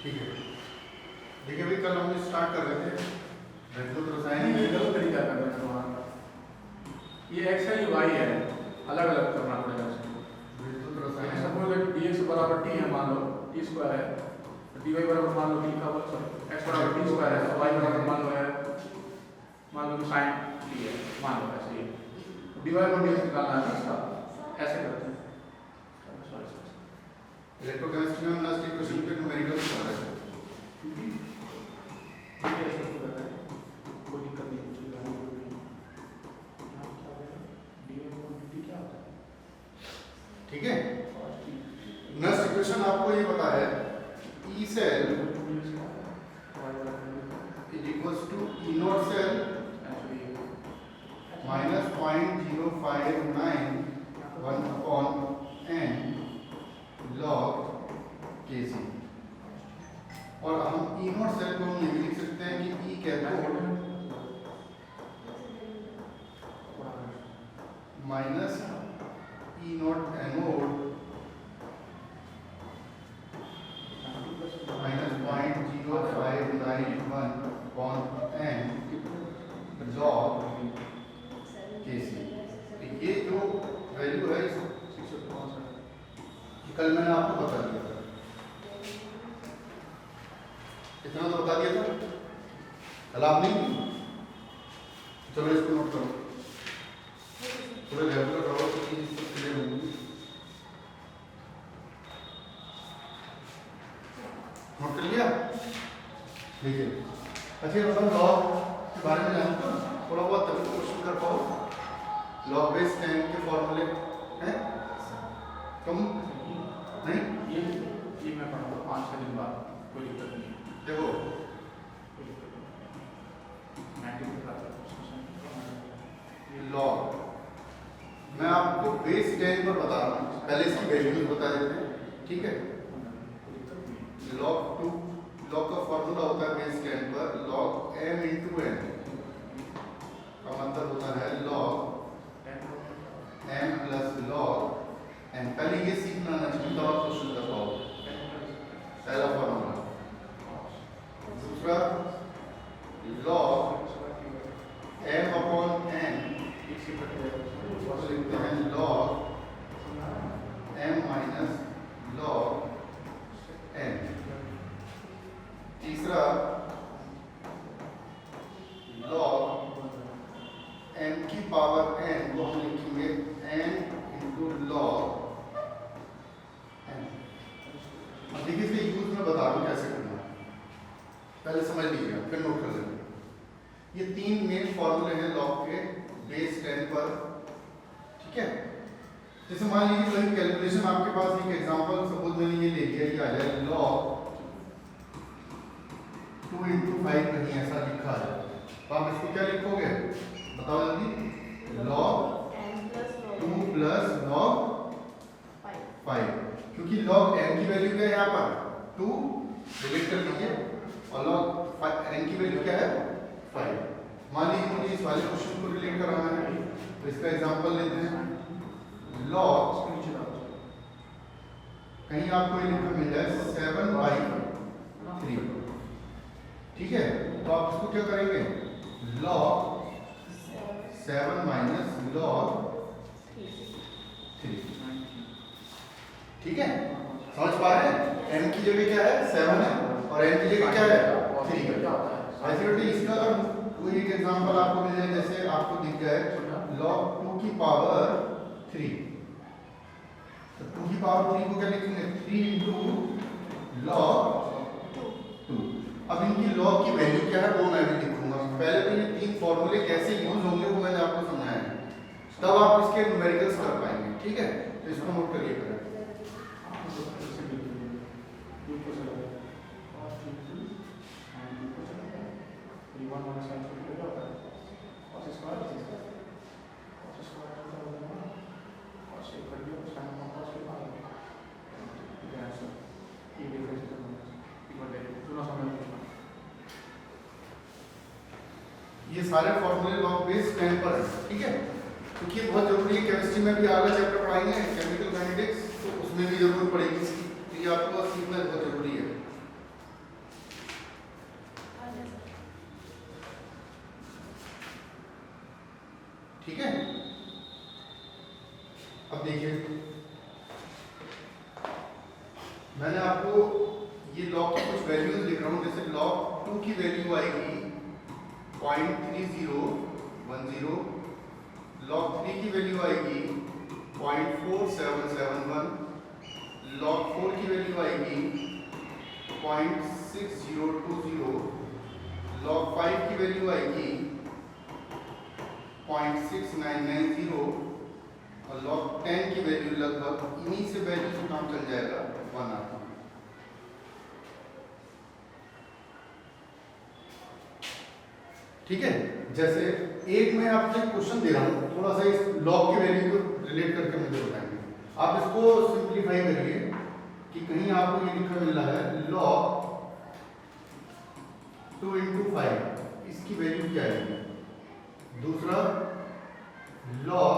ठीक है, देखिए भाई कल हम स्टार्ट कर रहे थे विद्युत रसायन गलत तरीका कर रहे हैं वहाँ। ये x है ये y है, अलग अलग करना पड़ेगा इसको। विद्युत रसायन सपोज दैट dx बराबर t है, मान लो t स्क्वायर है, dy बराबर मान लो t का x बराबर t स्क्वायर है, y बराबर मान लो sin t है, मान लो ऐसे ही dy और dx निकालना है इसका, ऐसे करते हैं। इलेक्ट्रोकेमिस्ट्री में लास्ट इक्वेशन पे न्यूमेरिकल कर रहे थे। कोई दिक्कत नहीं ठीक है, नेक्स्ट इक्वेशन आपको ये पता है E cell is equals to E nought cell minus 0.059 1 upon n log Kc। और हम E नॉट सेल को हम ये भी लिख सकते हैं कि E cathode minus E not anode minus 0.0591 upon n log Kc। ये जो वैल्यू है कल मैंने आपको बता दिया था, इतना तो बता दिया था कल आपने। चलो इसको नोट करो, थोड़े रेगुलर करो तो चीज क्लियर होगी। नोट कर लिया? देखिए अच्छा मतलब लॉग के बारे में जानते हो थोड़ा बहुत, तभी तो क्वेश्चन कर पाओ। लॉग बेस 10 के फॉर्मूले हैं तुम नहीं? ये मैं पढ़ाऊंगा 5-6 दिन बाद, कोई दिक्कत नहीं। देखो लॉग मैं आपको बेस 10 पर बता रहा हूँ, पहले इसकी वैल्यूज बता देते हैं, ठीक है। लॉग का फॉर्मूला होता है बेस 10 पर लॉग m इंटू n का मतलब होता है log m plus log n। पहले ये सीखना ना चाहिए तो आप क्वेश्चन कर पाओगे, पहला फॉर्मूला। दूसरा लॉग m अपॉन n लिखते हैं log m minus log n। तीसरा log m की पावर n को हम लिखेंगे n इंटू log n। अब देखिए इसका यूज मैं बता रहा हूँ कैसे करना है, पहले समझ लीजिए फिर नोट कर लेंगे। ये तीन मेन फॉर्मूले हैं लॉग के बेस 10 पर, ठीक है। जैसे मान लीजिए कोई कैलकुलेशन आपके पास, एक एग्जांपल सपोज मैंने ये ले लिया, ये आ जाए log 2 इंटू 5 कहीं ऐसा लिखा है, तो आप इसको क्या लिखोगे बताओ जल्दी? log 2 प्लस log 5, क्योंकि log n की वैल्यू क्या है यहाँ पर 2, डिलीट कर लीजिए, और log n की वैल्यू क्या है 5। मान लीजिए मुझे इस वाले क्वेश्चन को रिलेट कराना है, तो इसका एग्जांपल लेते हैं। log कहीं आपको ये लिखकर मिल जाए 7/3, ठीक है। तो आप इसको क्या करेंगे log 7 माइनस log 3, ठीक है। समझ पा रहे हैं? m की जगह क्या है 7 है और n की जगह क्या है 3 है। ऐसे इसका अगर कोई एक एग्जांपल आपको मिल जाए, जैसे आपको दिख जाए log 2 की पावर 3, तो 2 की पावर 3 को क्या लिखेंगे 3 इंटू log 2। अब इनकी log की वैल्यू क्या है वो मैं भी लिखूंगा। पहले तो ये तीन फॉर्मूले कैसे यूज होंगे वो मैंने आपको समझाया है, तब आप इसके न्यूमेरिकल्स कर पाएंगे, ठीक है। तो इसको नोट करिए। ये सारे फॉर्मूले लॉग बेस 10 पर है, ठीक है, क्योंकि बहुत जरूरी है। केमिस्ट्री में भी आगे चैप्टर पढ़ाएंगे केमिकल काइनेटिक्स, तो उसमें भी जरूरत पड़ेगी इसकी, तो ये आपको सीखना बहुत जरूरी है। मैंने आपको ये लॉग की कुछ वैल्यूज लिख रहा हूँ, जैसे लॉग 2 की वैल्यू आएगी 0.3010, लॉग 3 की वैल्यू आएगी 0.4771, लॉग 4 की वैल्यू आएगी 0.6020, लॉग 5 की वैल्यू आएगी 0.6990 और लॉग 10 की वैल्यू लगभग इन्हीं से वैल्यू से काम चल जाएगा 1 आता। ठीक है, जैसे एक मैं आपसे क्वेश्चन दे रहा हूँ, थोड़ा सा इस लॉग की वैल्यू को रिलेट करके मुझे बताएंगे। आप इसको सिंप्लीफाई करिए कि कहीं आपको ये लिखा मिल रहा है लॉग 2 × 5, इसकी वैल्यू क्या आएगी। दूसरा लॉग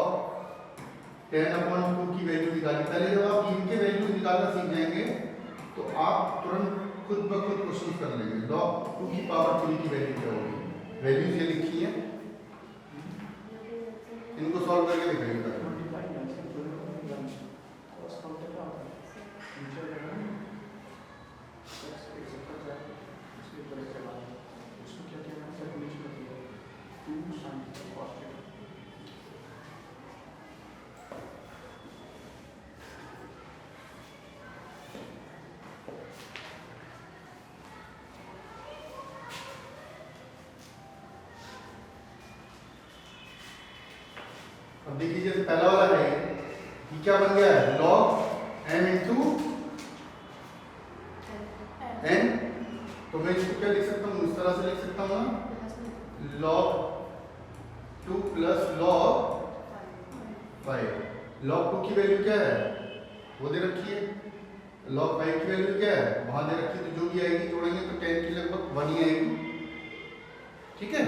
10/2 की वैल्यू निकाली। पहले जब आप इनके वैल्यू निकालना सीख जाएंगे तो आप तुरंत खुद ब खुद क्वेश्चन कर लेंगे। लॉग 2 की पावर 3 की वैल्यू क्या होगी। वैल्यूज ये लिखी है, इनको सॉल्व करके दिखाइएगा। अब देखिए जैसे पहला वाला है, ये क्या बन गया है, log m × n। तो मैं इसको क्या लिख सकता हूँ, इस तरह से लिख सकता हूँ ना, log 2 + log 5। log 2 की वैल्यू क्या है, वो दे रखी है। log 5 की वैल्यू क्या है, वहां दे रखी है। तो जो भी आएगी जोड़ेंगे तो 10 की लगभग 1 ही आएगी। ठीक है,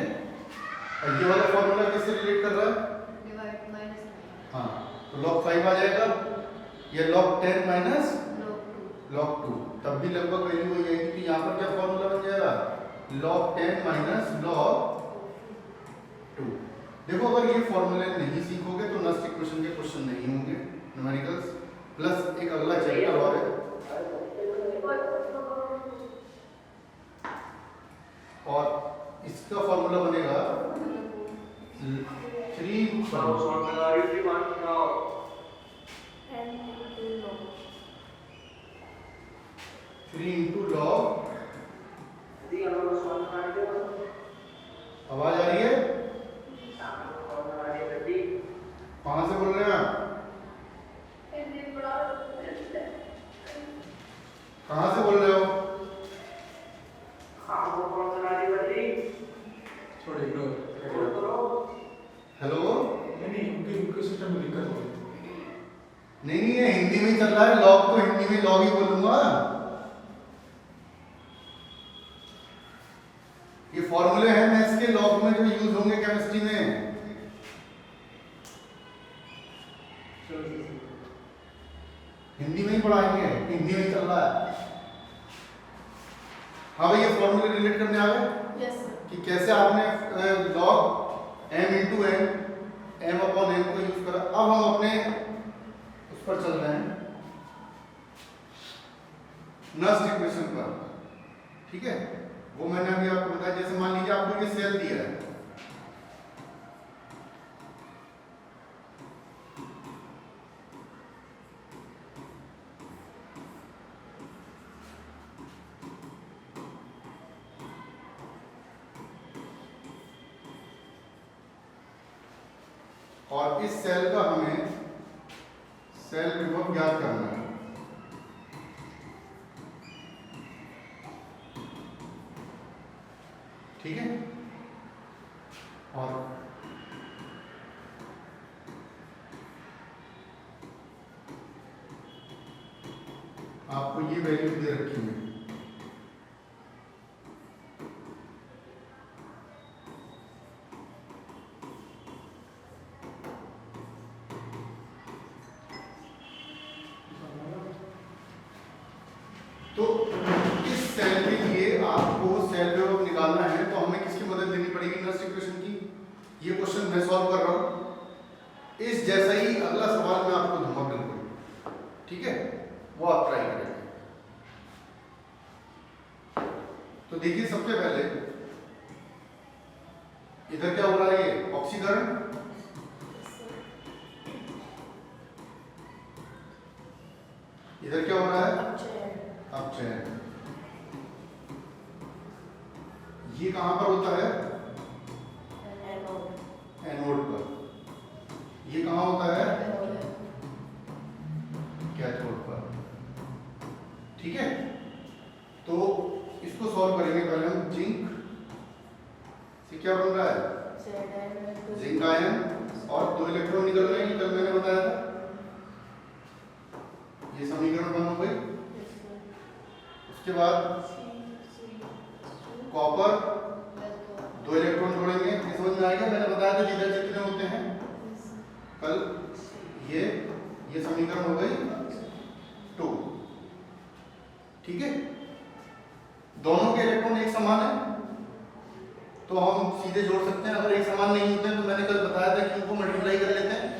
और ये वाला फॉर्मूला किससे रिलेट कर रहा है, हाँ, तो log 5 आ जाएगा, ये log 10 माइनस log 2, तब भी लगभग वैल्यू वही आएगी। तो यहाँ पर क्या फॉर्मूला बन जाएगा, log 10 माइनस log 2। देखो अगर ये फॉर्मूले नहीं सीखोगे तो नेक्स्ट इक्वेशन के क्वेश्चन नहीं होंगे न्यूमेरिकल्स। प्लस एक अगला चैप्टर और है, और इसका फॉर्मूला बनेगा 3 × log। आवाज आ रही है, कहां से बोल रहे हैं आप, कहां से बोल रहे हो, हेलो। उनके सिस्टम में दिक्कत हो गई। नहीं ये हिंदी में चल रहा है, लॉग तो हिंदी में लॉग ही बोलूंगा। ये फॉर्मूले हैं मैथ्स के, लॉग में जो यूज होंगे केमिस्ट्री में। हिंदी में ही पढ़ाएंगे, हिंदी में ही चल रहा है। हाँ भाई, ये फॉर्मूले रिलेट करने आ गए। Yes sir. कि कैसे आपने लॉग m × n, m/n को यूज करा। अब हम अपने उस पर चल रहे हैं, नेक्स्ट इक्वेशन पर। ठीक है, वो मैंने अभी आपको बताया। जैसे मान लीजिए आपको ये सेल दिया है, और इस सेल का हमें सेल विभव ज्ञात करना है। ठीक है, और आपको ये वैल्यू दे रखी है। तो इस सेल के लिए आपको सेल विभव निकालना है, तो हमें किसकी मदद लेनी पड़ेगी, नेक्स्ट इक्वेशन की। ये क्वेश्चन मैं सॉल्व कर रहा हूं, इस जैसा ही अगला सवाल मैं आपको दूंगा बिल्कुल। ठीक है, वो आप ट्राई करेंगे। तो देखिए सबसे पहले इधर क्या हो रहा है, ये ऑक्सीकरण, इधर क्या हो रहा है, अपचयन। ये कहां पर होता है, एनोड पर। ये कहां होता है, कैथोड पर। ठीक है, तो इसको सॉल्व करेंगे। पहले हम जिंक से क्या बन रहा है, जिंक आयन, और 2 इलेक्ट्रॉन निकल रहे हैं, कल मैंने बताया था। ये समीकरण बन हो गई। उसके बाद कॉपर, 2 इलेक्ट्रॉन जोड़ेंगे। ये समझ में आएगा, मैंने बताया था जिधर कितने होते हैं कल। ये समीकरण हो गई 2। ठीक है, दोनों के इलेक्ट्रॉन एक समान है तो हम सीधे जोड़ सकते हैं। अगर एक समान नहीं होते हैं तो मैंने कल बताया था कि उनको मल्टीप्लाई कर लेते हैं।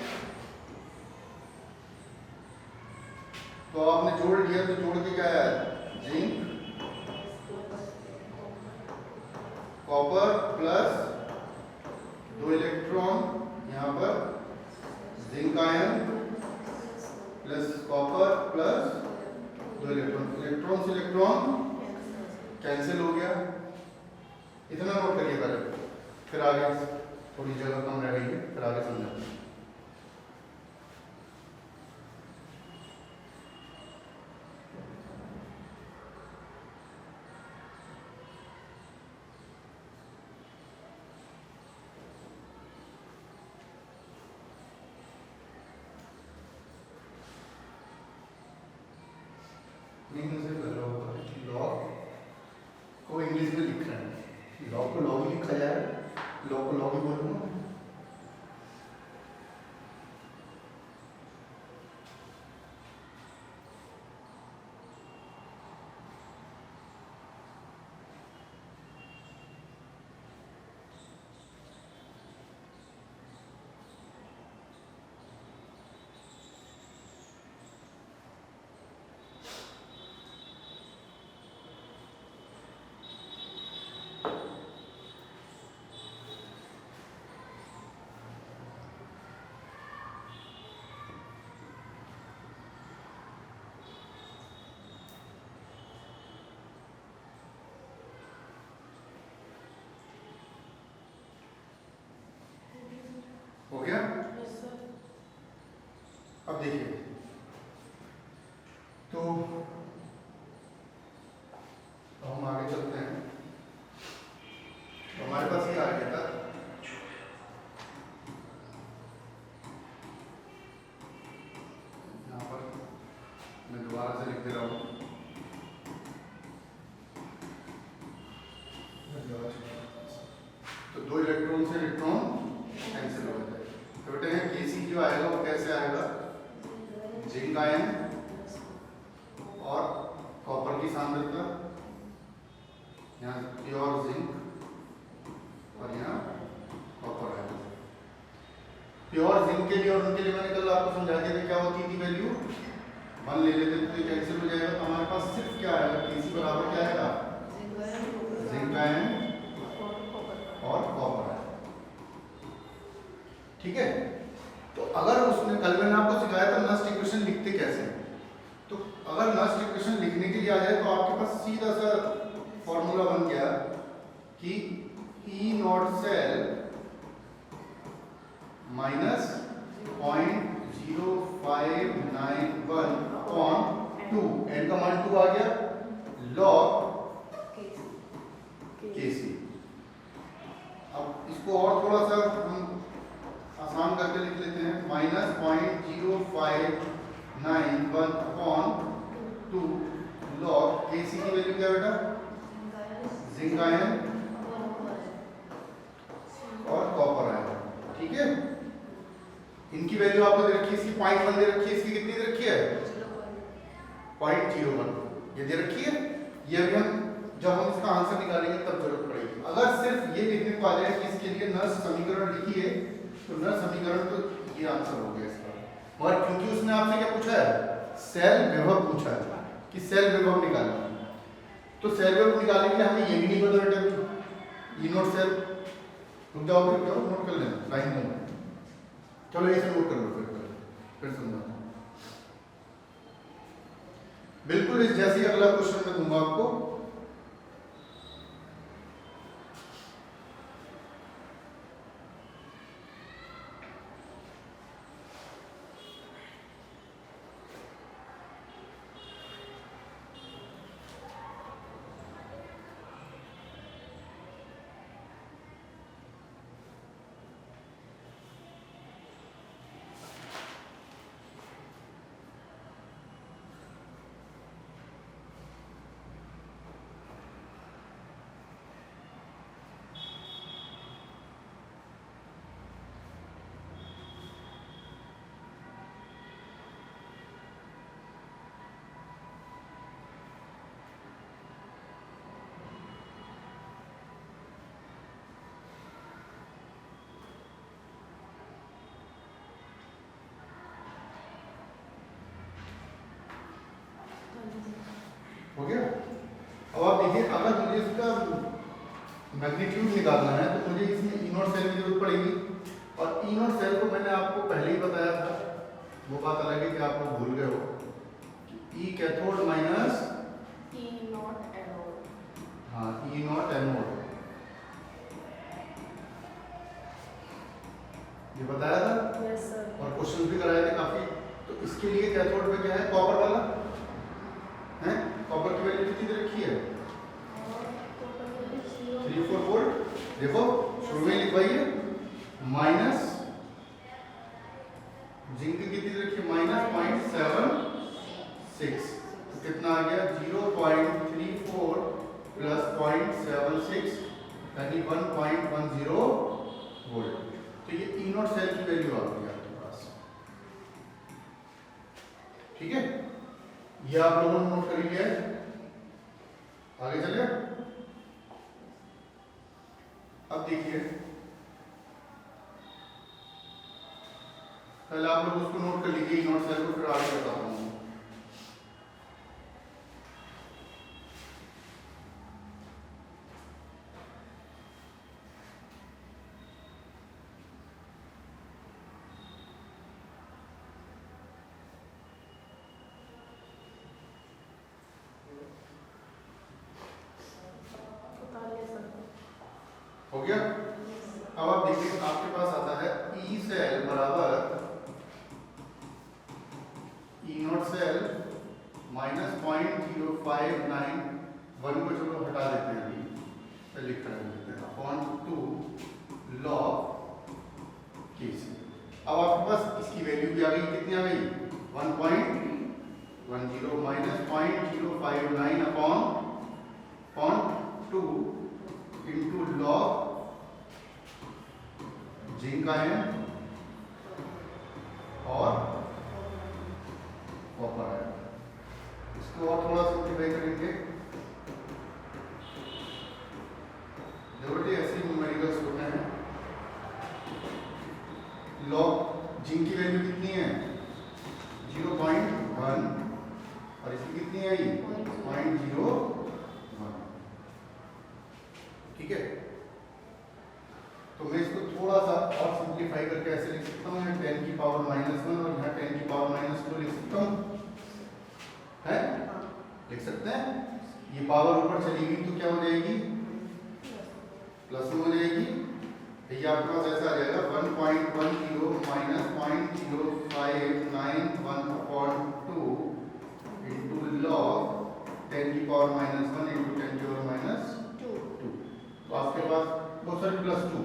तो आपने जोड़ लिया, तो जोड़ के क्या आया, जिंक कॉपर प्लस 2 इलेक्ट्रॉन यहाँ पर, zinc ion plus copper plus 2 electron. Electron से इलेक्ट्रॉन कैंसिल हो गया। इतना नोट करिए पहले, फिर आगे थोड़ी जगह कम रह गई है, फिर आगे समझाते हैं। लॉग को इंग्लिश में लिख रहे हैं, लॉग को लॉग ही लिखा जाए, लॉग को लॉग ही बोलूँगा। हो गया? अब देखिए, तो हम आगे चलते हैं। तो हमारे पास क्या आ गया था, यहाँ पर मैं दोबारा से लिख दे रहा हूँ। तो 2 इलेक्ट्रॉन से इलेक्ट्रॉन कैंसिल हो जाता है। तो बेटे केसी जो आएगा वो कैसे आएगा, जिंक आयन और कॉपर की सांद्रता, यहाँ प्योर जिंक और यहाँ कॉपर आयन। प्योर जिंक के लिए और उनके लिए मैंने कल आपको समझा दिया था क्या होती थी वैल्यू, 1 ले लेते थे तो कैंसिल हो जाएगा। तो हमारे पास सिर्फ क्या आएगा, केसी बराबर क्या आएगा, जिंक आयन और कॉपर आयन। ठीक है, तो अगर उसने कल मैंने आपको सिखाया था नस्ट इक्वेशन लिखते कैसे, तो अगर नस्ट इक्वेशन लिखने के लिए आ जाए तो आपके पास सीधा सा फॉर्मूला बन गया कि E nought cell minus 0.0591/2, n का मान 2 आ गया, log केसी। अब इसको और थोड़ा सा हम आसान करके लिख लेते हैं, -0.0591/2 log केसी की वैल्यू क्या बेटा, जिंक आयन और कॉपर आयन। ठीक है, इनकी वैल्यू आपको दे रखी है, इसकी 0.1 दे रखी है, इसकी कितनी दे रखी है, 0.01 ये दे रखी है। ये अभी हम जब हम इसका आंसर निकालेंगे तब जरूरत पड़ेगी। अगर सिर्फ ये लिखने को आ जाए कि इसके लिए नस्ट समीकरण लिखिए तो नस्ट समीकरण तो ये आंसर हो गया इसका। मगर क्योंकि उसने आपसे क्या पूछा है, सेल विभव पूछा है कि सेल विभव निकालना, तो सेल वैल्यू निकालने के लिए हमें ये भी नहीं पता बेटा, ई नॉट सेल। रुक जाओ नोट कर लेना, टाइम नहीं। चलो इसे नोट कर लो फिर समझाता हूं। बिल्कुल इस जैसी अगला क्वेश्चन मैं दूंगा आपको। हो गया। अब आप देखिए, अगर मुझे इसका मैग्नीट्यूड निकालना है तो मुझे इसमें ई नॉट सेल की जरूरत पड़ेगी। और ई नॉट सेल को मैंने आपको पहले ही बताया था, वो बात अलग है कि आप लोग भूल गए हो। ई cathode minus E not anode. हाँ, ई नॉट एनोड, ये बताया था। Yes sir. और क्वेश्चन भी कराए थे काफी। तो इसके लिए कैथोड में क्या है, कॉपर वाला है। कॉपर की वैल्यू कितनी दे रखी है, 3-4 वोल्ट। देखो शुरू में लिखवाइए, माइनस जिंक की कितनी दे रखी है, -0.76। तो कितना आ गया, 0.34 प्लस 0.76 यानी 1.10 वोल्ट। तो ये ई नॉट सेल की वैल्यू आ गई आपके पास। ठीक है, ये आप लोगों ने नोट कर लिया है। आगे चलिए। अब देखिए, पहले आप लोग उसको नोट कर लीजिए, ई नॉट सेल को, फिर आगे बताता हूँ। हो गया। अब आप देखिए, आपके पास आता है ई सेल बराबर ई नॉट सेल -0.0591 को चलो हटा देते हैं, अभी लिख कर देते हैं, अपॉन 2 लॉग के सी। अब आपके पास इसकी वैल्यू भी आ गई, कितनी आ गई, 1.10 -0.059 upon 2 into log zinc ion और कॉपर आयन। इसको और थोड़ा सिंप्लीफाई करेंगे, जरूरत ऐसे न्यूमेरिकल्स होते हैं। लॉग जिंक की वैल्यू कितनी है, 0.1 और इसकी कितनी आई, 0.01। ठीक है, तो मैं इसको थोड़ा सा और सिंप्लीफाई करके ऐसे लिख सकता हूँ, 10 की पावर -1 और यहाँ 10 की पावर -2 लिख सकता हूँ, है, लिख सकते हैं। ये पावर ऊपर चली गई तो क्या हो जाएगी, प्लस में हो जाएगी। तो ये आपके पास ऐसा आ जाएगा 1.10 -0.0591 अपॉन 2 इंटू लॉग 10 की पावर -1 इंटू 10 की पावर -2। तो आपके पास बहुत सारे +2,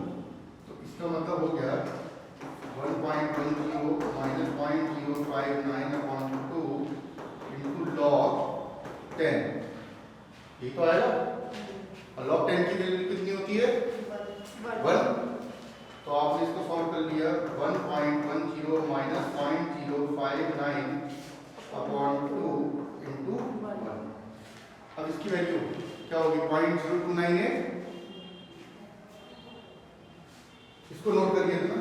तो इसका मतलब हो गया 1.10 -0.059 अपॉन 2 इंटू लॉग 10। ये तो आएगा। और लॉग 10 की वैल्यू कितनी होती है, 1। तो आपने इसको सॉल्व कर लिया, 1.10 -0.059 अपॉन 2 इंटू 1। अब इसकी वैल्यू क्या होगी, 0.0298। इसको नोट करिए ना,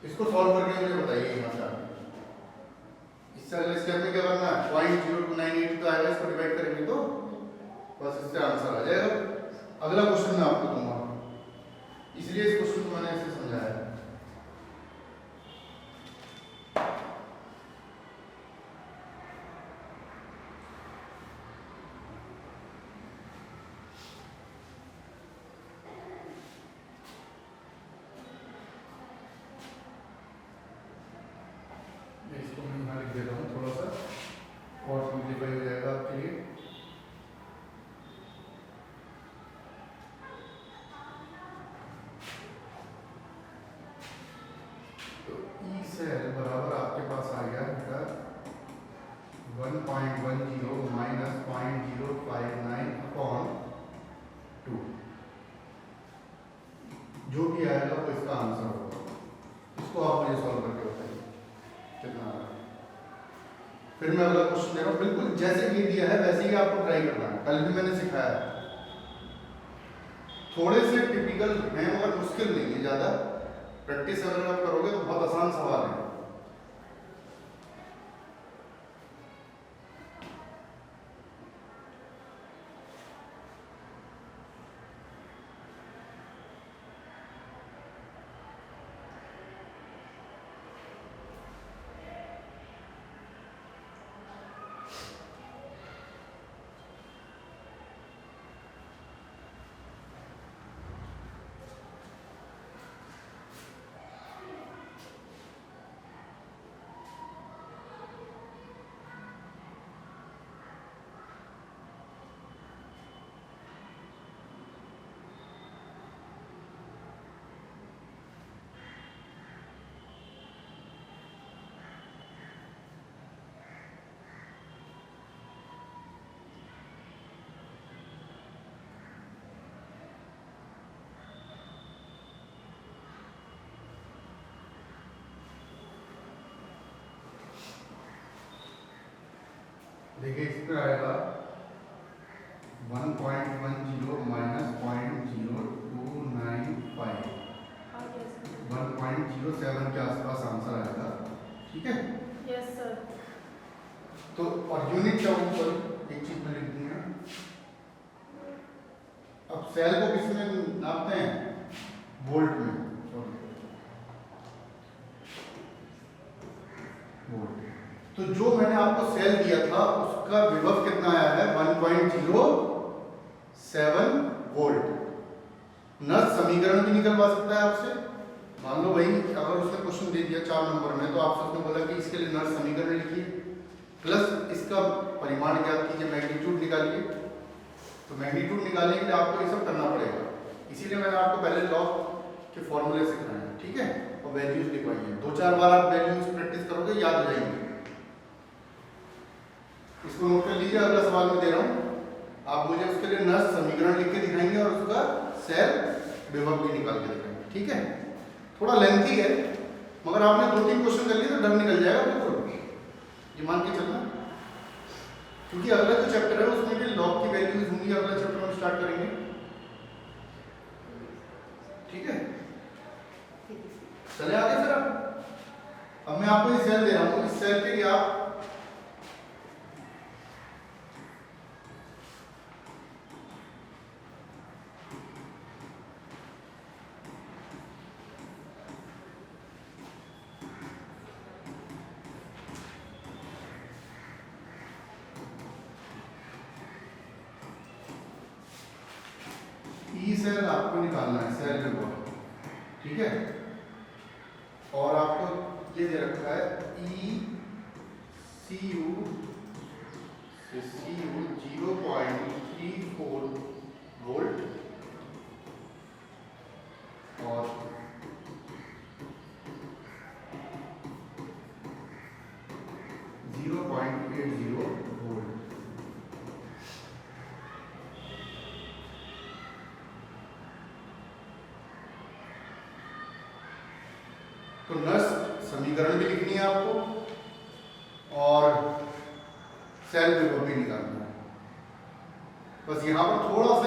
इसको सॉल्व करके मुझे बताइए यहाँ से। चल स्टेप में क्या करना है, 0.0298 तो आएगा, इसको डिवाइड करेंगे तो बस इससे आंसर आ जाएगा। अगला क्वेश्चन मैं आपको दूंगा, इसलिए इस क्वेश्चन को मैंने ऐसे समझाया है। इसको मैं यहाँ लिख देता हूँ थोड़ा सा और सिंप्लीफाई हो जाएगा आपके लिए। तो ई सेल बराबर आपके पास आ गया बेटा 1.10 माइनस 0.059 अपॉन 2, जो भी आएगा वो इसका आंसर होगा। इसको आप मुझे सॉल्व करके बताइए कितना आ रहा है। फिर मैं अगला क्वेश्चन दे रहा हूँ, बिल्कुल जैसे ये दिया है वैसे ही आपको ट्राई करना है। कल भी मैंने सिखाया है, थोड़े से टिपिकल हैं मगर मुश्किल नहीं है ज़्यादा। प्रैक्टिस अगर आप करोगे तो बहुत आसान सवाल है। देखिए इस पर आएगा 1.10 माइनस 0.0295, 1.07 के आसपास आंसर आएगा। ठीक है, यस सर। तो और यूनिट क्या होगी, सॉरी एक चीज में लिख दूंगा। अब सेल को किस में नापते हैं, वोल्ट में, वोल्ट। तो जो मैंने आपको सेल दिया था उसका विभव कितना आया है, 1.07 वोल्ट। नर्स समीकरण भी निकलवा सकता है आपसे। मान लो भाई अगर उसने क्वेश्चन दे दिया 4 नंबर में, तो आपसे उसने बोला कि इसके लिए नर्स समीकरण लिखिए प्लस इसका परिमाण ज्ञात कीजिए, मैग्नीट्यूड निकालिए। तो मैग्नीट्यूड निकालने के लिए आपको ये सब करना पड़ेगा, इसीलिए मैंने आपको पहले लॉ के फॉर्मूले सिखाए हैं। ठीक है, और वैल्यूज लिखवाई हैं। 2-4 बार आप वैल्यूज प्रैक्टिस करोगे याद हो जाएंगे। इसको नोट कर लीजिए। अगला सवाल मैं दे रहा हूं, आप मुझे उसके लिए नर्स समीकरण लिख के दिखाएंगे और उसका सेल विभव भी निकाल के दिखाएंगे। ठीक है, थोड़ा लेंथी है मगर आपने 2-3 क्वेश्चन कर लिए तो डर निकल जाएगा बिल्कुल, ये मान के चलना। क्योंकि अगला जो चैप्टर है उसमें भी लॉग की वैल्यूज होंगी, अगला चैप्टर हम स्टार्ट करेंगे। ठीक है, चले आगे फिर। अब मैं आपको ये सेल दे रहा हूं, इस सेल के लिए आप ई सेल आपको निकालना है, सेल विभव। ठीक है, और आपको ये दे रखा है ई सी यू 0.34 वोल्ट और 0.80 वोल्ट। तो नर्स समीकरण भी लिखनी है आपको और सेल विभव भी निकालना है। बस यहाँ पर थोड़ा सा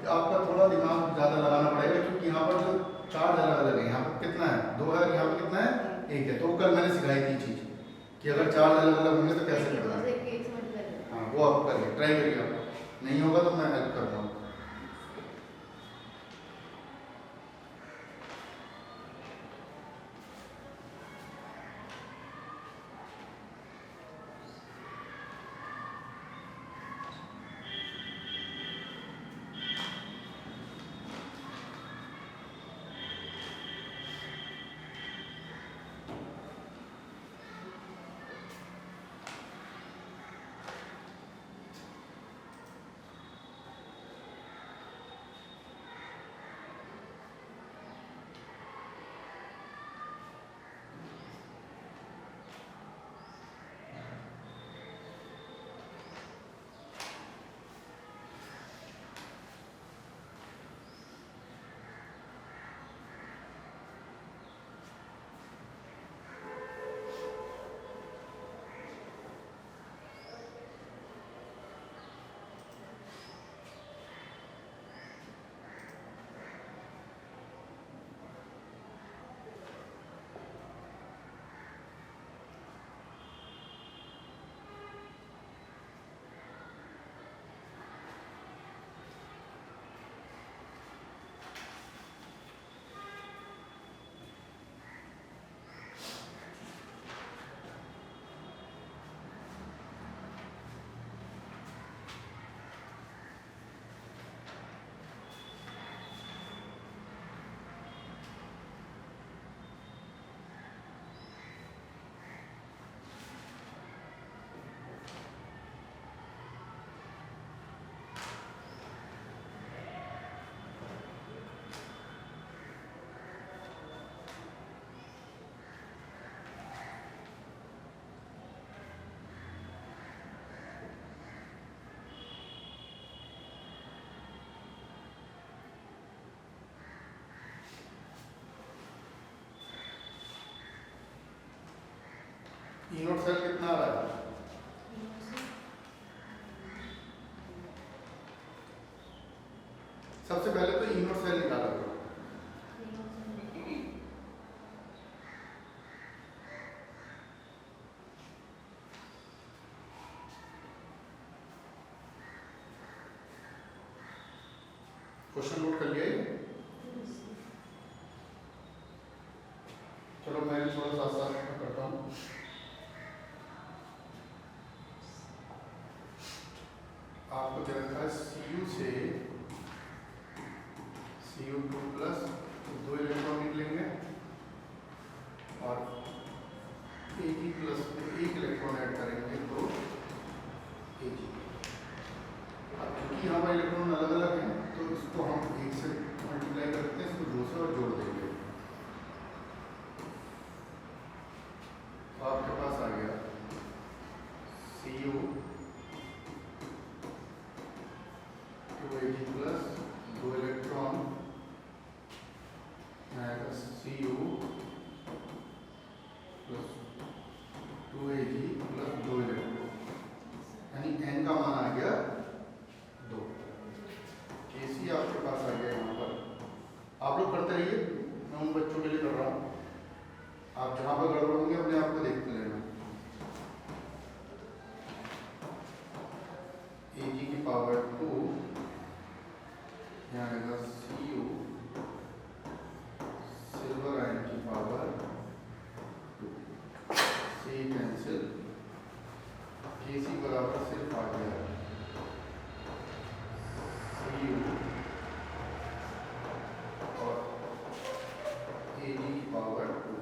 आपका थोड़ा दिमाग ज़्यादा लगाना पड़ेगा, क्योंकि यहाँ पर जो चार्ज अलग अलग है, यहाँ पर कितना है 2 है, यहाँ पर कितना है 1 है। तो कल मैंने सिखाई थी चीज़, कि अगर चार्ज अलग अलग होंगे तो कैसे करना है। एक एक समझ में आया। हाँ वो आप करिए, ट्राई करिए आप, नहीं होगा तो मैं हेल्प करता हूँ। ई नोट सेल कितना आ रहा है? सबसे पहले तो ई नोट सेल निकाला करो। क्वेश्चन नोट कर लिया ये? चलो मैं थोड़ा सा साथ करता हूँ। आपको दे रखा है Cu से Cu2 प्लस 2 इलेक्ट्रॉन निकलेंगे और Ag प्लस में एक इलेक्ट्रॉन ऐड करेंगे तो Ag। अब क्योंकि यहाँ पर इलेक्ट्रॉन अलग अलग हैं तो इसको हम एक से मल्टीप्लाई करते हैं, इसको 2 से और जोड़ देंगे। तो आपके पास आ गया Cu 2Ag प्लस 2 इलेक्ट्रॉन आएगा Cu plus 2Ag plus 2 electron, यानी n का मान आ गया 2। Kc आपके पास आ गया यहाँ पर। आप लोग करते रहिए, मैं उन बच्चों के लिए कर रहा हूँ, आप जहाँ पर गड़बड़ होंगे अपने आप को देखते लेना। Ag की पावर 2 यहाँ आएगा Cu सिल्वर आयन की पावर 2, C कैंसिल, Kc बराबर सिर्फ आ गया Cu और Ag की पावर 2।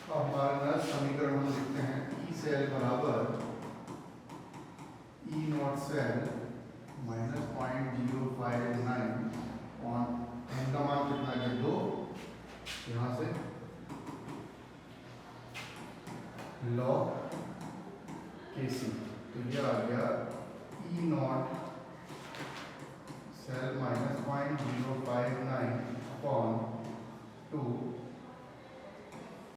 अब हमारा नया समीकरण हम लिखते हैं ई सेल बराबर E naught cell minus 0.059 on n का मान कितना है 2, यहाँ से log Kc, तो ये आ गया ई नॉट सेल माइनस 0.059 अपॉन 2